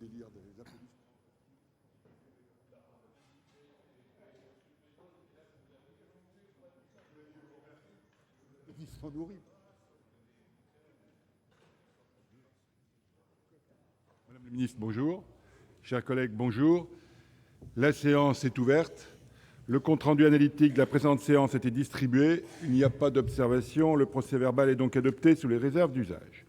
délire des applaudissements. Ils sont horribles. Madame la ministre, bonjour. Chers collègues, bonjour. La séance est ouverte. Le compte-rendu analytique de la présente séance a été distribué. Il n'y a pas d'observation. Le procès-verbal est donc adopté sous les réserves d'usage.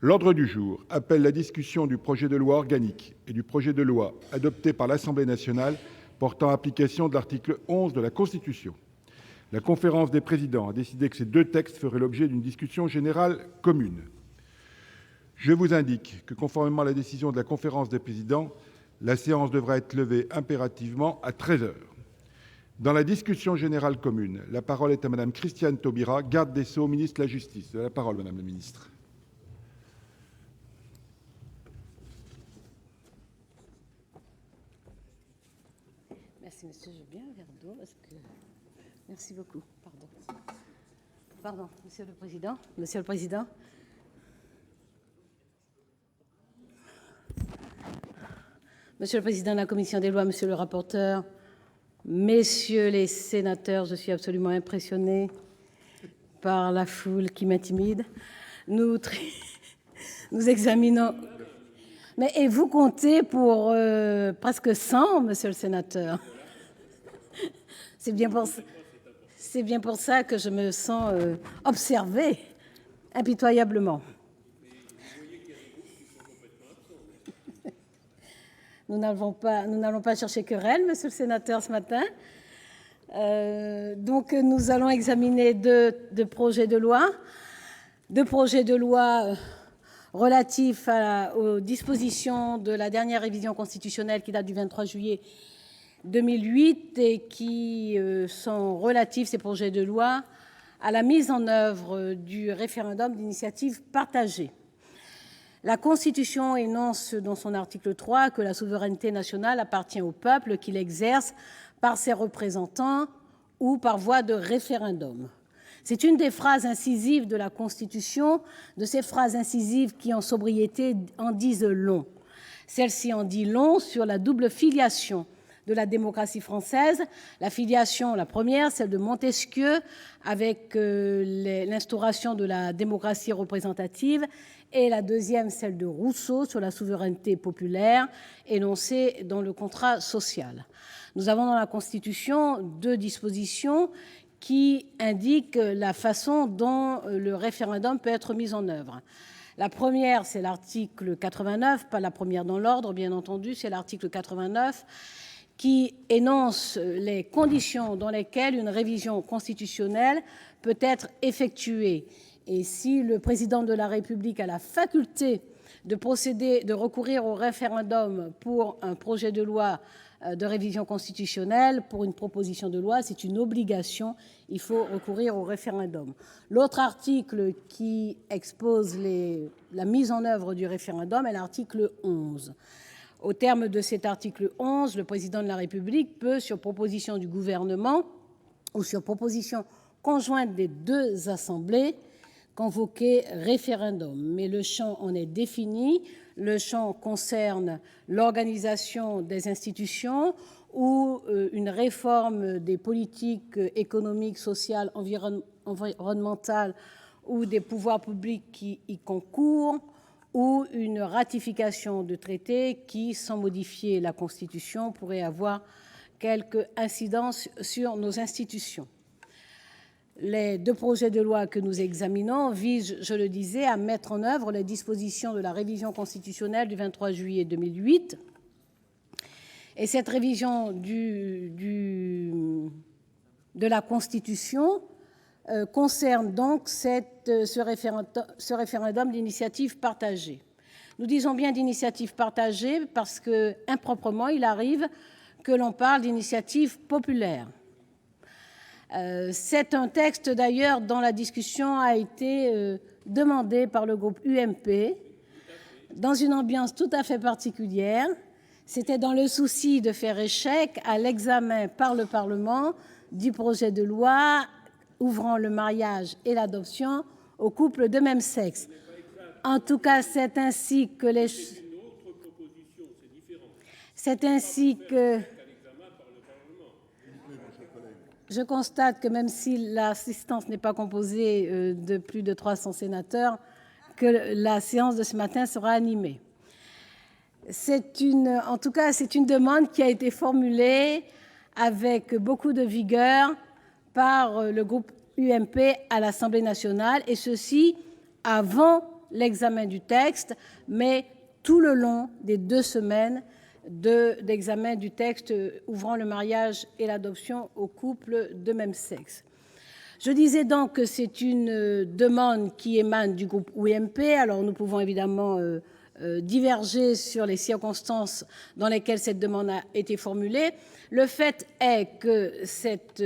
L'ordre du jour appelle la discussion du projet de loi organique et du projet de loi adopté par l'Assemblée nationale portant application de l'article 11 de la Constitution. La conférence des présidents a décidé que ces deux textes feraient l'objet d'une discussion générale commune. Je vous indique que, conformément à la décision de la conférence des présidents, la séance devra être levée impérativement à 13 heures. Dans la discussion générale commune, la parole est à Madame Christiane Taubira, garde des Sceaux, ministre de la Justice. Vous avez la parole, Madame la ministre. Merci, monsieur. Je veux bien un verre d'eau parce que... Merci beaucoup. Pardon, monsieur le président. Monsieur le président. Monsieur le président de la commission des lois, monsieur le rapporteur, messieurs les sénateurs, je suis absolument impressionnée par la foule qui m'intimide. Nous examinons... Mais et vous comptez pour presque 100, monsieur le sénateur. C'est bien pour ça que je me sens observée impitoyablement. Nous n'allons pas chercher querelle, monsieur le sénateur, ce matin. Donc, nous allons examiner deux projets de loi. Deux projets de loi relatifs aux dispositions de la dernière révision constitutionnelle qui date du 23 juillet 2008 et qui sont relatifs, ces projets de loi, à la mise en œuvre du référendum d'initiative partagée. La Constitution énonce dans son article 3 que la souveraineté nationale appartient au peuple qui l'exerce par ses représentants ou par voie de référendum. C'est une des phrases incisives de la Constitution, de ces phrases incisives qui, en sobriété, en disent long. Celle-ci en dit long sur la double filiation de la démocratie française. La filiation, la première, celle de Montesquieu, avec l'instauration de la démocratie représentative, et la deuxième, celle de Rousseau, sur la souveraineté populaire, énoncée dans le contrat social. Nous avons dans la Constitution deux dispositions qui indiquent la façon dont le référendum peut être mis en œuvre. La première, c'est l'article 89, pas la première dans l'ordre, bien entendu, c'est l'article 89, qui énonce les conditions dans lesquelles une révision constitutionnelle peut être effectuée. Et si le président de la République a la faculté de recourir au référendum pour un projet de loi de révision constitutionnelle, pour une proposition de loi, c'est une obligation, il faut recourir au référendum. L'autre article qui expose la mise en œuvre du référendum est l'article 11. Au terme de cet article 11, le président de la République peut, sur proposition du gouvernement ou sur proposition conjointe des deux assemblées, convoquer référendum. Mais le champ en est défini. Le champ concerne l'organisation des institutions ou une réforme des politiques économiques, sociales, environnementales ou des pouvoirs publics qui y concourent, ou une ratification de traités qui, sans modifier la Constitution, pourrait avoir quelque incidence sur nos institutions. Les deux projets de loi que nous examinons visent, je le disais, à mettre en œuvre les dispositions de la révision constitutionnelle du 23 juillet 2008. Et cette révision de la Constitution concerne donc ce référendum d'initiative partagée. Nous disons bien d'initiative partagée parce que, improprement, il arrive que l'on parle d'initiative populaire. C'est un texte, d'ailleurs, dont la discussion a été demandée par le groupe UMP dans une ambiance tout à fait particulière. C'était dans le souci de faire échec à l'examen par le Parlement du projet de loi ouvrant le mariage et l'adoption aux couples de même sexe. En tout cas, c'est ainsi que les... C'est ainsi que je constate que même si l'assistance n'est pas composée de plus de 300 sénateurs, que la séance de ce matin sera animée. En tout cas, c'est une demande qui a été formulée avec beaucoup de vigueur par le groupe UMP à l'Assemblée nationale, et ceci avant l'examen du texte, mais tout le long des 2 semaines d'examen du texte ouvrant le mariage et l'adoption aux couples de même sexe. Je disais donc que c'est une demande qui émane du groupe UMP. Alors nous pouvons évidemment diverger sur les circonstances dans lesquelles cette demande a été formulée. Le fait est que cette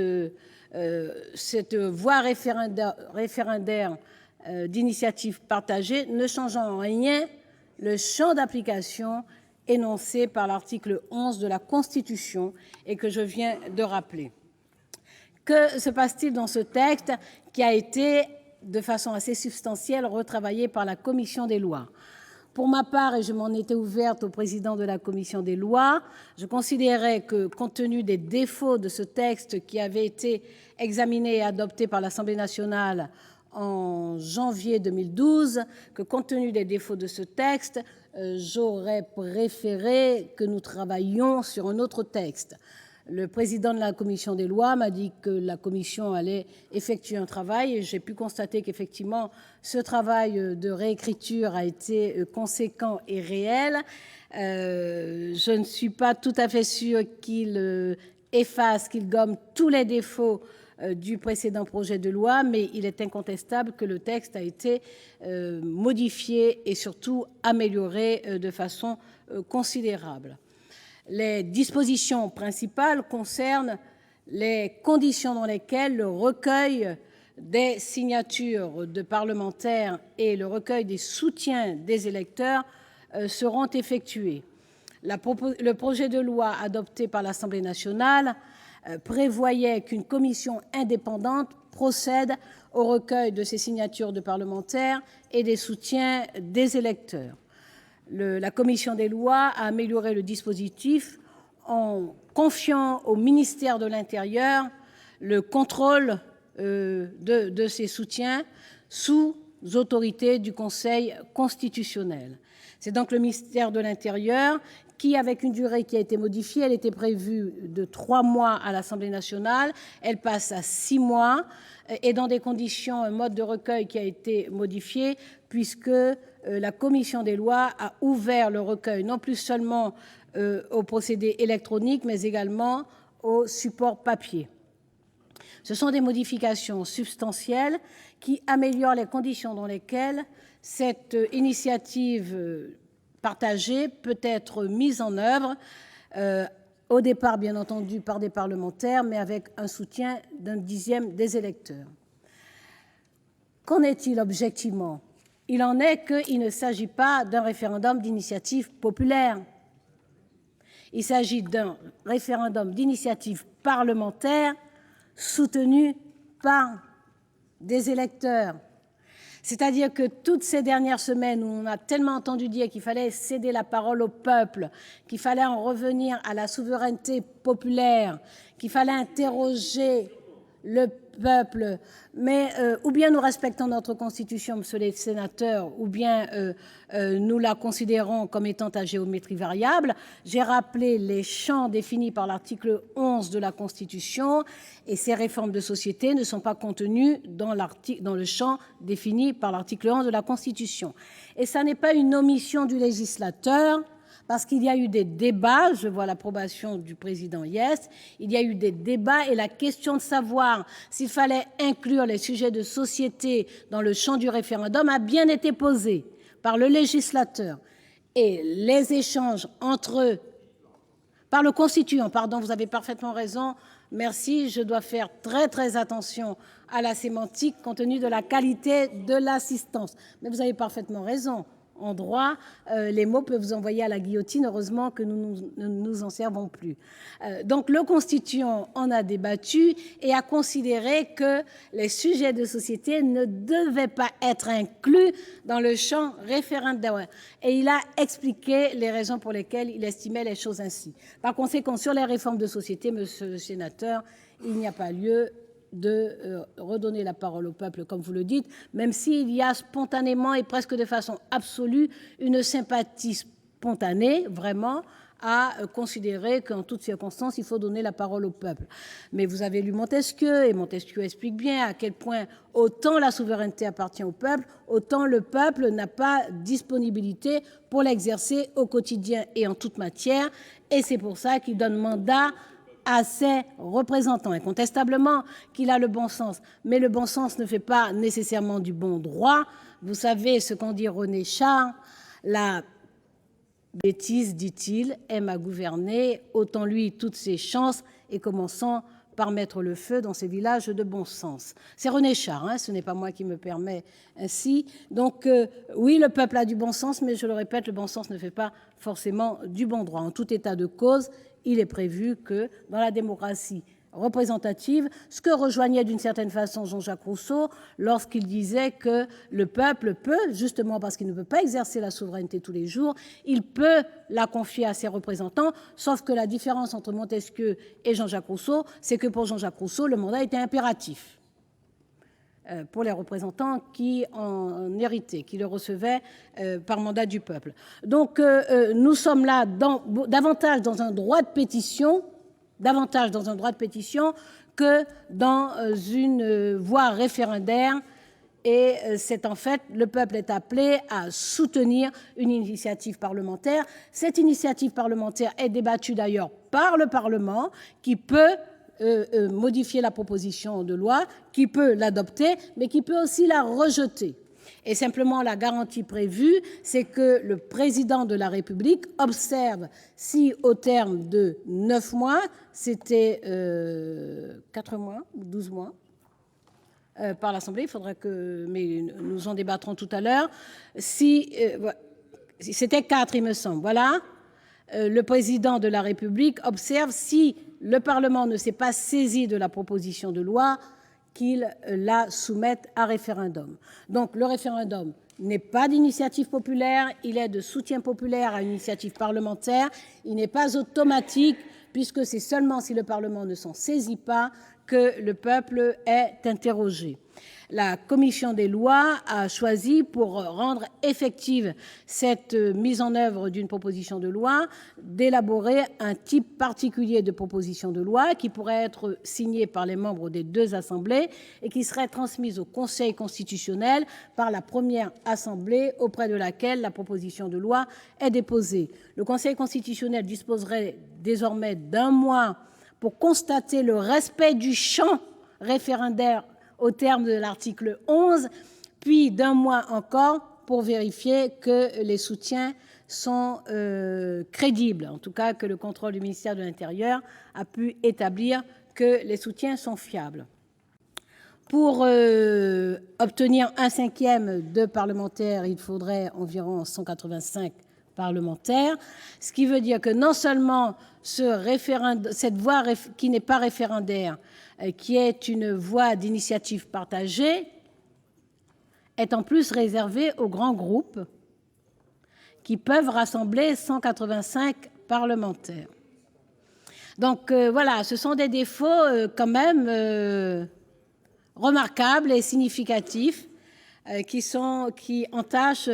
voie référendaire d'initiative partagée ne change en rien le champ d'application énoncé par l'article 11 de la Constitution et que je viens de rappeler. Que se passe-t-il dans ce texte qui a été, de façon assez substantielle, retravaillé par la commission des lois ? Pour ma part, et je m'en étais ouverte au président de la commission des lois, je considérais que, compte tenu des défauts de ce texte qui avait été examiné et adopté par l'Assemblée nationale en janvier 2012, que compte tenu des défauts de ce texte, j'aurais préféré que nous travaillions sur un autre texte. Le président de la commission des lois m'a dit que la commission allait effectuer un travail et j'ai pu constater qu'effectivement ce travail de réécriture a été conséquent et réel. Je ne suis pas tout à fait sûre qu'il efface, qu'il gomme tous les défauts du précédent projet de loi, mais il est incontestable que le texte a été modifié et surtout amélioré de façon considérable. Les dispositions principales concernent les conditions dans lesquelles le recueil des signatures de parlementaires et le recueil des soutiens des électeurs seront effectués. Le projet de loi adopté par l'Assemblée nationale prévoyait qu'une commission indépendante procède au recueil de ces signatures de parlementaires et des soutiens des électeurs. La commission des lois a amélioré le dispositif en confiant au ministère de l'Intérieur le contrôle de ces soutiens sous autorité du Conseil constitutionnel. C'est donc le ministère de l'Intérieur qui, avec une durée qui a été modifiée, elle était prévue de 3 mois à l'Assemblée nationale, elle passe à 6 mois, et dans des conditions, un mode de recueil qui a été modifié, puisque la commission des lois a ouvert le recueil non plus seulement au procédé électronique, mais également au support papier. Ce sont des modifications substantielles qui améliorent les conditions dans lesquelles cette initiative partagée peut être mise en œuvre, au départ, bien entendu, par des parlementaires, mais avec un soutien d'un dixième des électeurs. Qu'en est-il objectivement ? Il en est qu'il ne s'agit pas d'un référendum d'initiative populaire. Il s'agit d'un référendum d'initiative parlementaire soutenu par des électeurs. C'est-à-dire que toutes ces dernières semaines où on a tellement entendu dire qu'il fallait céder la parole au peuple, qu'il fallait en revenir à la souveraineté populaire, qu'il fallait interroger le peuple, mais ou bien nous respectons notre Constitution, monsieur les sénateurs, ou bien nous la considérons comme étant à géométrie variable. J'ai rappelé les champs définis par l'article 11 de la Constitution, et ces réformes de société ne sont pas contenues dans le champ défini par l'article 11 de la Constitution. Et ça n'est pas une omission du législateur, parce qu'il y a eu des débats, je vois l'approbation du président Hyest, il y a eu des débats et la question de savoir s'il fallait inclure les sujets de société dans le champ du référendum a bien été posée par le législateur. Et les échanges par le constituant, pardon, vous avez parfaitement raison, merci, je dois faire très très attention à la sémantique compte tenu de la qualité de l'assistance. Mais vous avez parfaitement raison. en droit, les mots peuvent vous envoyer à la guillotine. Heureusement que nous ne nous en servons plus. Donc le constituant en a débattu et a considéré que les sujets de société ne devaient pas être inclus dans le champ référendaire. Et il a expliqué les raisons pour lesquelles il estimait les choses ainsi. Par conséquent, sur les réformes de société, monsieur le sénateur, il n'y a pas lieu de redonner la parole au peuple, comme vous le dites, même s'il y a spontanément et presque de façon absolue une sympathie spontanée, vraiment, à considérer qu'en toutes circonstances, il faut donner la parole au peuple. Mais vous avez lu Montesquieu, et Montesquieu explique bien à quel point autant la souveraineté appartient au peuple, autant le peuple n'a pas disponibilité pour l'exercer au quotidien et en toute matière, et c'est pour ça qu'il donne mandat à ses représentants. Incontestablement qu'il a le bon sens, mais le bon sens ne fait pas nécessairement du bon droit. Vous savez ce qu'en dit René Char, la bêtise, dit-il, aime à gouverner, autant lui toutes ses chances, et commençant par mettre le feu dans ces villages de bon sens. C'est René Char, hein, ce n'est pas moi qui me permets ainsi. Donc oui, le peuple a du bon sens, mais je le répète, le bon sens ne fait pas forcément du bon droit. En tout état de cause, il est prévu que dans la démocratie représentative, ce que rejoignait d'une certaine façon Jean-Jacques Rousseau lorsqu'il disait que le peuple peut, justement parce qu'il ne peut pas exercer la souveraineté tous les jours, il peut la confier à ses représentants, sauf que la différence entre Montesquieu et Jean-Jacques Rousseau, c'est que pour Jean-Jacques Rousseau, le mandat était impératif pour les représentants qui en héritaient, qui le recevaient par mandat du peuple. Donc nous sommes là davantage dans un droit de pétition, que dans une voie référendaire. Et c'est en fait, le peuple est appelé à soutenir une initiative parlementaire. Cette initiative parlementaire est débattue d'ailleurs par le Parlement, qui peut modifier la proposition de loi, qui peut l'adopter, mais qui peut aussi la rejeter. Et simplement, la garantie prévue, c'est que le président de la République observe si, au terme de 9 mois, c'était 4 mois ou 12 mois, par l'Assemblée, il faudra que... mais nous en débattrons tout à l'heure, si c'était 4, il me semble, voilà, le président de la République observe si le Parlement ne s'est pas saisi de la proposition de loi, qu'il la soumette à référendum. Donc le référendum n'est pas d'initiative populaire, il est de soutien populaire à une initiative parlementaire, il n'est pas automatique, puisque c'est seulement si le Parlement ne s'en saisit pas que le peuple est interrogé. La commission des lois a choisi, pour rendre effective cette mise en œuvre d'une proposition de loi, d'élaborer un type particulier de proposition de loi qui pourrait être signée par les membres des deux assemblées et qui serait transmise au Conseil constitutionnel par la première assemblée auprès de laquelle la proposition de loi est déposée. Le Conseil constitutionnel disposerait désormais d'1 mois pour constater le respect du champ référendaire au terme de l'article 11, puis d'1 mois encore pour vérifier que les soutiens sont crédibles, en tout cas que le contrôle du ministère de l'Intérieur a pu établir que les soutiens sont fiables. Pour obtenir 1/5 de parlementaires, il faudrait environ 185 parlementaires, ce qui veut dire que non seulement cette voie qui n'est pas référendaire, qui est une voie d'initiative partagée, est en plus réservée aux grands groupes qui peuvent rassembler 185 parlementaires. Donc voilà, ce sont des défauts quand même remarquables et significatifs qui entachent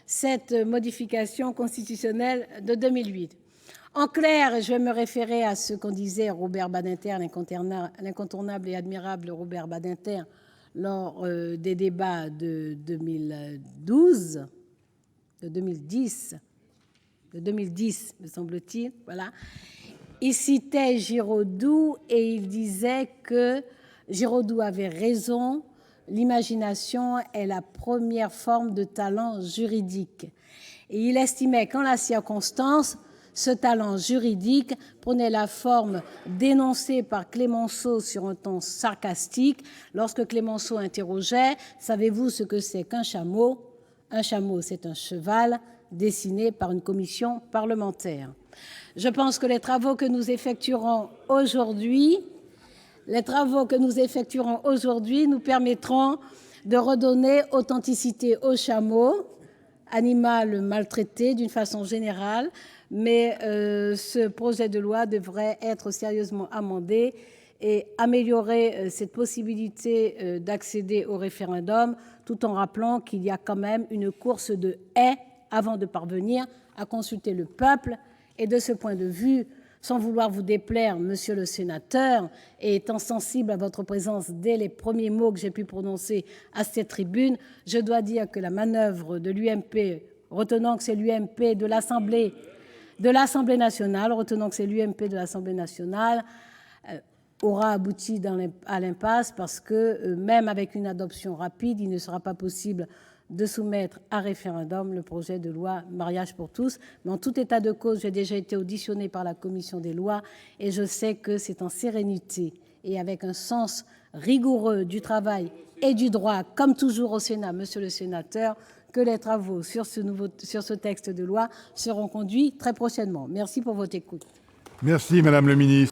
cette modification constitutionnelle de 2008. En clair, je vais me référer à ce qu'en disait Robert Badinter, l'incontournable et admirable Robert Badinter, lors des débats de 2010, me semble-t-il. Voilà. Il citait Giraudoux et il disait que Giraudoux avait raison, l'imagination est la première forme de talent juridique. Et il estimait qu'en la circonstance, ce talent juridique prenait la forme dénoncée par Clemenceau sur un ton sarcastique lorsque Clemenceau interrogeait « Savez-vous ce que c'est qu'un chameau ?» Un chameau, c'est un cheval dessiné par une commission parlementaire. Je pense que les travaux que nous effectuerons aujourd'hui nous permettront de redonner authenticité au chameau, animal maltraité d'une façon générale, mais ce projet de loi devrait être sérieusement amendé et améliorer cette possibilité d'accéder au référendum, tout en rappelant qu'il y a quand même une course de haies avant de parvenir à consulter le peuple. Et de ce point de vue, sans vouloir vous déplaire, monsieur le sénateur, et étant sensible à votre présence dès les premiers mots que j'ai pu prononcer à cette tribune, je dois dire que la manœuvre de l'UMP, retenant que c'est l'UMP de l'Assemblée nationale, aura abouti à l'impasse parce que même avec une adoption rapide, il ne sera pas possible de soumettre à référendum le projet de loi mariage pour tous. Mais en tout état de cause, j'ai déjà été auditionnée par la commission des lois et je sais que c'est en sérénité et avec un sens rigoureux du travail et du droit, comme toujours au Sénat, monsieur le sénateur, que les travaux sur ce texte de loi seront conduits très prochainement. Merci pour votre écoute. Merci, Madame le ministre.